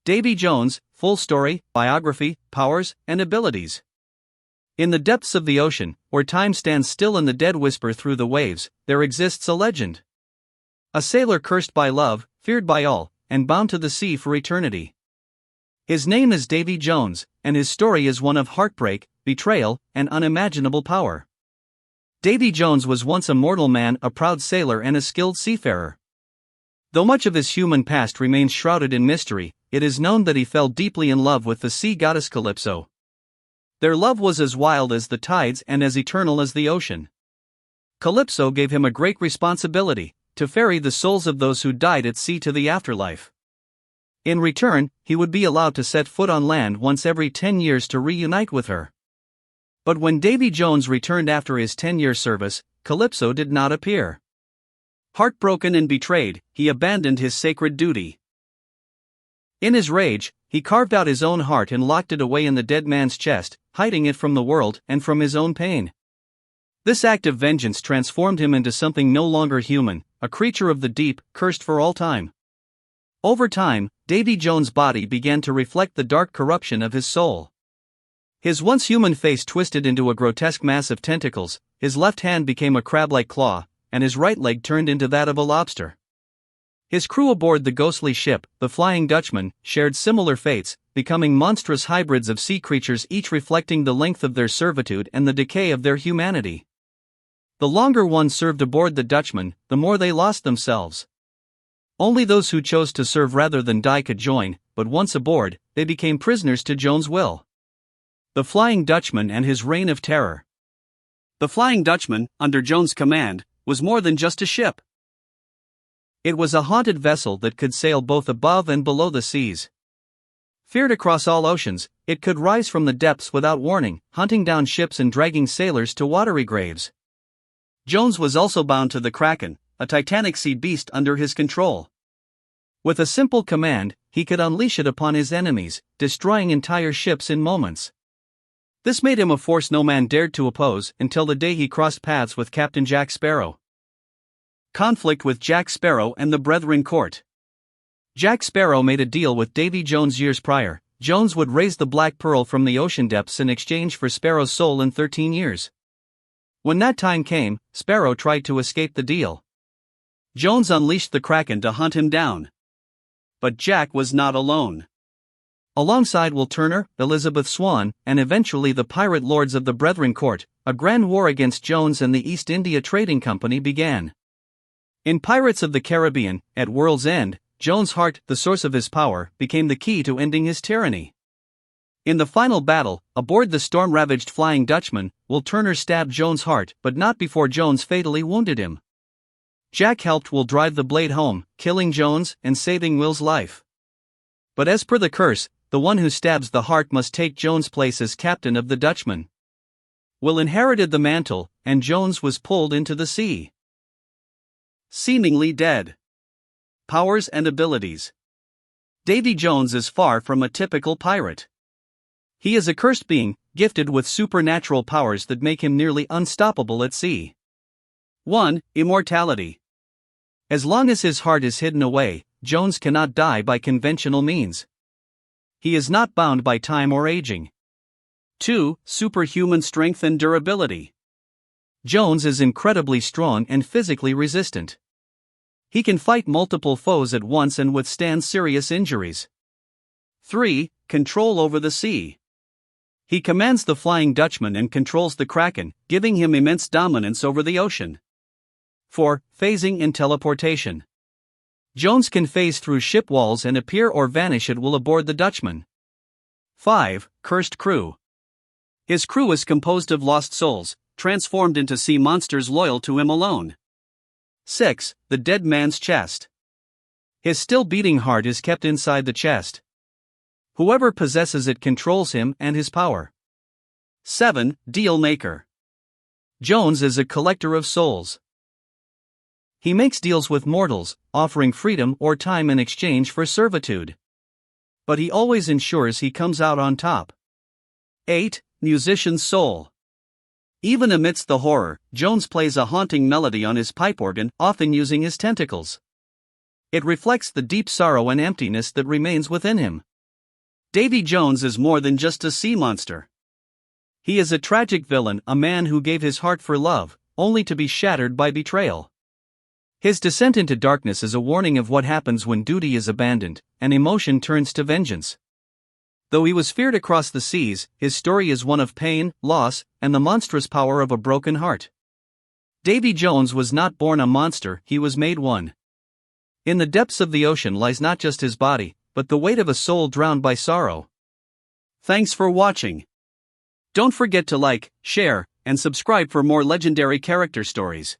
Davy Jones, full story, biography, powers, and abilities. In the depths of the ocean, where time stands still and the dead whisper through the waves, there exists a legend. A sailor cursed by love, feared by all, and bound to the sea for eternity. His name is Davy Jones, and his story is one of heartbreak, betrayal, and unimaginable power. Davy Jones was once a mortal man, a proud sailor and a skilled seafarer. Though much of his human past remains shrouded in mystery, it is known that he fell deeply in love with the sea goddess Calypso. Their love was as wild as the tides and as eternal as the ocean. Calypso gave him a great responsibility, to ferry the souls of those who died at sea to the afterlife. In return, he would be allowed to set foot on land once every 10 years to reunite with her. But when Davy Jones returned after his 10-year service, Calypso did not appear. Heartbroken and betrayed, he abandoned his sacred duty. In his rage, he carved out his own heart and locked it away in the dead man's chest, hiding it from the world and from his own pain. This act of vengeance transformed him into something no longer human, a creature of the deep, cursed for all time. Over time, Davy Jones' body began to reflect the dark corruption of his soul. His once human face twisted into a grotesque mass of tentacles, his left hand became a crab-like claw, and his right leg turned into that of a lobster. His crew aboard the ghostly ship, the Flying Dutchman, shared similar fates, becoming monstrous hybrids of sea creatures, each reflecting the length of their servitude and the decay of their humanity. The longer one served aboard the Dutchman, the more they lost themselves. Only those who chose to serve rather than die could join, but once aboard, they became prisoners to Jones' will. The Flying Dutchman and his reign of terror. The Flying Dutchman, under Jones' command, was more than just a ship. It was a haunted vessel that could sail both above and below the seas. Feared across all oceans, it could rise from the depths without warning, hunting down ships and dragging sailors to watery graves. Jones was also bound to the Kraken, a titanic sea beast under his control. With a simple command, he could unleash it upon his enemies, destroying entire ships in moments. This made him a force no man dared to oppose until the day he crossed paths with Captain Jack Sparrow. Conflict with Jack Sparrow and the Brethren Court. Jack Sparrow made a deal with Davy Jones years prior. Jones would raise the black pearl from the ocean depths in exchange for Sparrow's soul in 13 years. When that time came, Sparrow tried to escape the deal. Jones unleashed the Kraken to hunt him down. But Jack was not alone. Alongside Will Turner, Elizabeth Swann, and eventually the pirate lords of the Brethren Court, a grand war against Jones and the East India Trading Company began. In Pirates of the Caribbean, at World's End, Jones' heart, the source of his power, became the key to ending his tyranny. In the final battle, aboard the storm-ravaged Flying Dutchman, Will Turner stabbed Jones' heart, but not before Jones fatally wounded him. Jack helped Will drive the blade home, killing Jones and saving Will's life. But as per the curse, the one who stabs the heart must take Jones' place as captain of the Dutchman. Will inherited the mantle, and Jones was pulled into the sea. Seemingly dead. Powers and abilities. Davy Jones is far from a typical pirate. He is a cursed being, gifted with supernatural powers that make him nearly unstoppable at sea. 1. Immortality. As long as his heart is hidden away, Jones cannot die by conventional means. He is not bound by time or aging. 2. Superhuman strength and durability. Jones is incredibly strong and physically resistant. He can fight multiple foes at once and withstand serious injuries. 3. Control over the sea. He commands the Flying Dutchman and controls the Kraken, giving him immense dominance over the ocean. 4. Phasing and teleportation. Jones can phase through ship walls and appear or vanish at will aboard the Dutchman. 5. Cursed crew. His crew is composed of lost souls, transformed into sea monsters loyal to him alone. 6. The dead man's chest. His still beating heart is kept inside the chest. Whoever possesses it controls him and his power. 7. Deal maker. Jones is a collector of souls. He makes deals with mortals, offering freedom or time in exchange for servitude. But he always ensures he comes out on top. 8. Musician's soul. Even amidst the horror, Jones plays a haunting melody on his pipe organ, often using his tentacles. It reflects the deep sorrow and emptiness that remains within him. Davy Jones is more than just a sea monster. He is a tragic villain, a man who gave his heart for love, only to be shattered by betrayal. His descent into darkness is a warning of what happens when duty is abandoned, and emotion turns to vengeance. Though he was feared across the seas, his story is one of pain, loss, and the monstrous power of a broken heart. Davy Jones was not born a monster, he was made one. In the depths of the ocean lies not just his body, but the weight of a soul drowned by sorrow. Thanks for watching. Don't forget to like, share, and subscribe for more legendary character stories.